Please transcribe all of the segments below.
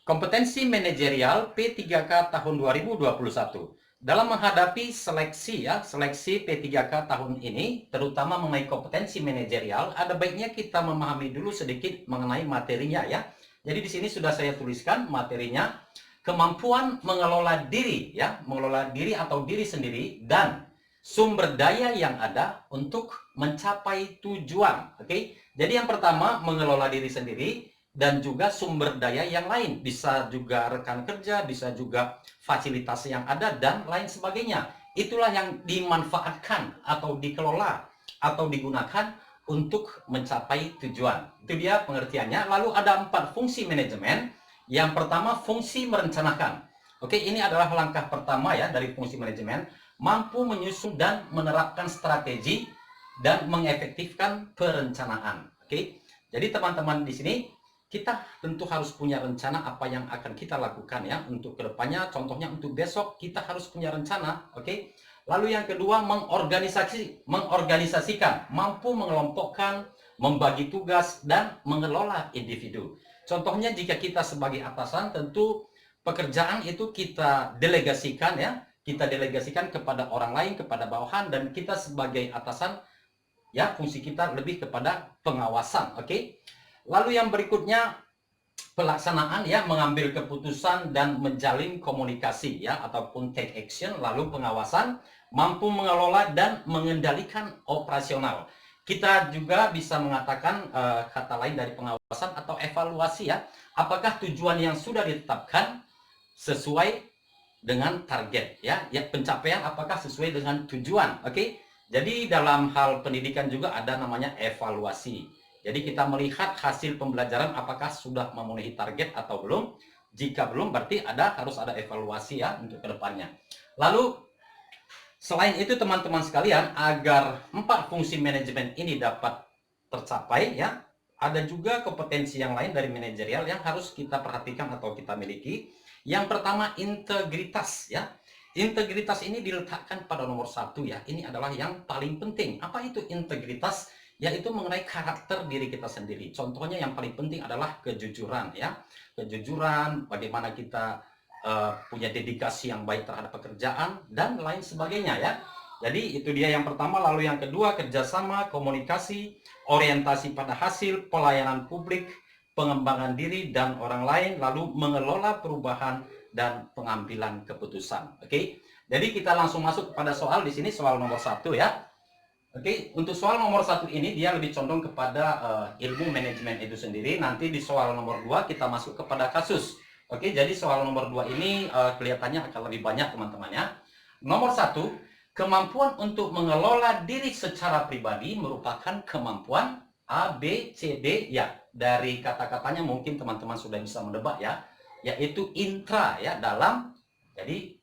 Kompetensi manajerial P3K tahun 2021. Dalam menghadapi seleksi P3K tahun ini, terutama mengenai kompetensi manajerial, ada baiknya kita memahami dulu sedikit mengenai materinya ya. Jadi di sini sudah saya tuliskan materinya, kemampuan mengelola diri ya, mengelola diri atau diri sendiri dan sumber daya yang ada untuk mencapai tujuan. Oke. Jadi yang pertama mengelola diri sendiri dan juga sumber daya yang lain, bisa juga rekan kerja, bisa juga fasilitas yang ada dan lain sebagainya. Itulah yang dimanfaatkan atau dikelola atau digunakan untuk mencapai tujuan. Itu dia pengertiannya. Lalu ada 4 fungsi manajemen. Yang pertama, fungsi merencanakan. Oke, ini adalah langkah pertama ya dari fungsi manajemen, mampu menyusun dan menerapkan strategi dan mengefektifkan perencanaan. Oke. Jadi teman-teman di sini kita tentu harus punya rencana apa yang akan kita lakukan ya untuk kedepannya. Contohnya untuk besok kita harus punya rencana, oke? Lalu yang kedua mengorganisasikan, mampu mengelompokkan, membagi tugas dan mengelola individu. Contohnya jika kita sebagai atasan tentu pekerjaan itu kita delegasikan ya, kita delegasikan kepada orang lain, kepada bawahan, dan kita sebagai atasan ya fungsi kita lebih kepada pengawasan, oke? Lalu yang berikutnya pelaksanaan ya, mengambil keputusan dan menjalin komunikasi ya ataupun take action. Lalu pengawasan, mampu mengelola dan mengendalikan operasional. Kita juga bisa mengatakan kata lain dari pengawasan atau evaluasi ya, apakah tujuan yang sudah ditetapkan sesuai dengan target ya, pencapaian apakah sesuai dengan tujuan. Oke. Jadi dalam hal pendidikan juga ada namanya evaluasi. Jadi kita melihat hasil pembelajaran apakah sudah memenuhi target atau belum. Jika belum berarti harus ada evaluasi ya untuk kedepannya. Lalu selain itu teman-teman sekalian, agar 4 fungsi manajemen ini dapat tercapai ya, ada juga kompetensi yang lain dari manajerial yang harus kita perhatikan atau kita miliki. Yang pertama integritas ya. Integritas ini diletakkan pada nomor 1 ya. Ini adalah yang paling penting. Apa itu integritas? Yaitu mengenai karakter diri kita sendiri. Contohnya yang paling penting adalah kejujuran ya. Kejujuran, bagaimana kita punya dedikasi yang baik terhadap pekerjaan dan lain sebagainya ya. Jadi itu dia yang pertama. Lalu yang kedua, kerjasama, komunikasi, orientasi pada hasil, pelayanan publik, pengembangan diri dan orang lain, lalu mengelola perubahan dan pengambilan keputusan. Oke. Jadi kita langsung masuk kepada soal di sini, soal nomor 1 ya. Oke, untuk soal nomor 1 ini dia lebih condong kepada ilmu manajemen itu sendiri. Nanti di soal nomor 2 kita masuk kepada kasus. Oke, jadi soal nomor 2 ini kelihatannya akan lebih banyak teman-teman ya. Nomor 1, kemampuan untuk mengelola diri secara pribadi merupakan kemampuan A, B, C, D ya. Dari kata-katanya mungkin teman-teman sudah bisa menebak ya, yaitu intra ya, dalam jadi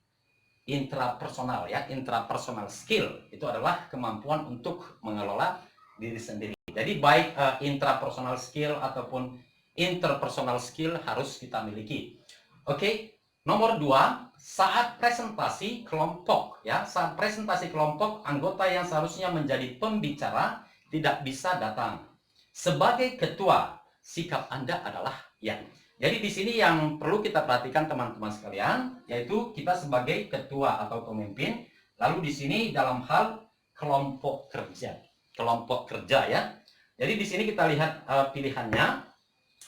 intrapersonal ya, intrapersonal skill itu adalah kemampuan untuk mengelola diri sendiri. Jadi baik intrapersonal skill ataupun interpersonal skill harus kita miliki. Oke, nomor 2, saat presentasi kelompok ya, saat presentasi kelompok anggota yang seharusnya menjadi pembicara tidak bisa datang. Sebagai ketua, sikap Anda adalah yang. Jadi di sini yang perlu kita perhatikan teman-teman sekalian, yaitu kita sebagai ketua atau pemimpin, lalu di sini dalam hal kelompok kerja ya. Jadi di sini kita lihat pilihannya.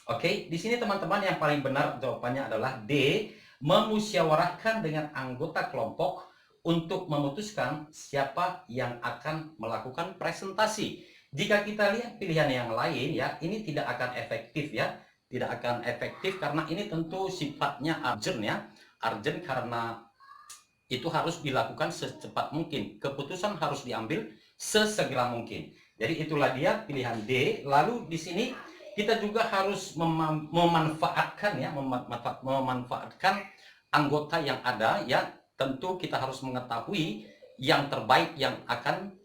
Oke, di sini teman-teman yang paling benar jawabannya adalah D, memusyawarahkan dengan anggota kelompok untuk memutuskan siapa yang akan melakukan presentasi. Jika kita lihat pilihan yang lain ya, ini tidak akan efektif ya. Tidak akan efektif karena ini tentu sifatnya urgent ya. Urgent karena itu harus dilakukan secepat mungkin. Keputusan harus diambil sesegera mungkin. Jadi itulah dia pilihan D. Lalu di sini kita juga harus memanfaatkan ya, memanfaatkan anggota yang ada ya. Tentu kita harus mengetahui yang terbaik yang akan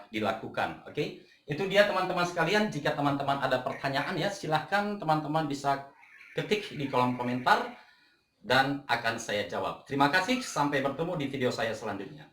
dilakukan. Oke. Itu dia teman-teman sekalian. Jika teman-teman ada pertanyaan ya, silahkan teman-teman bisa ketik di kolom komentar dan akan saya jawab. Terima kasih, sampai bertemu di video saya selanjutnya.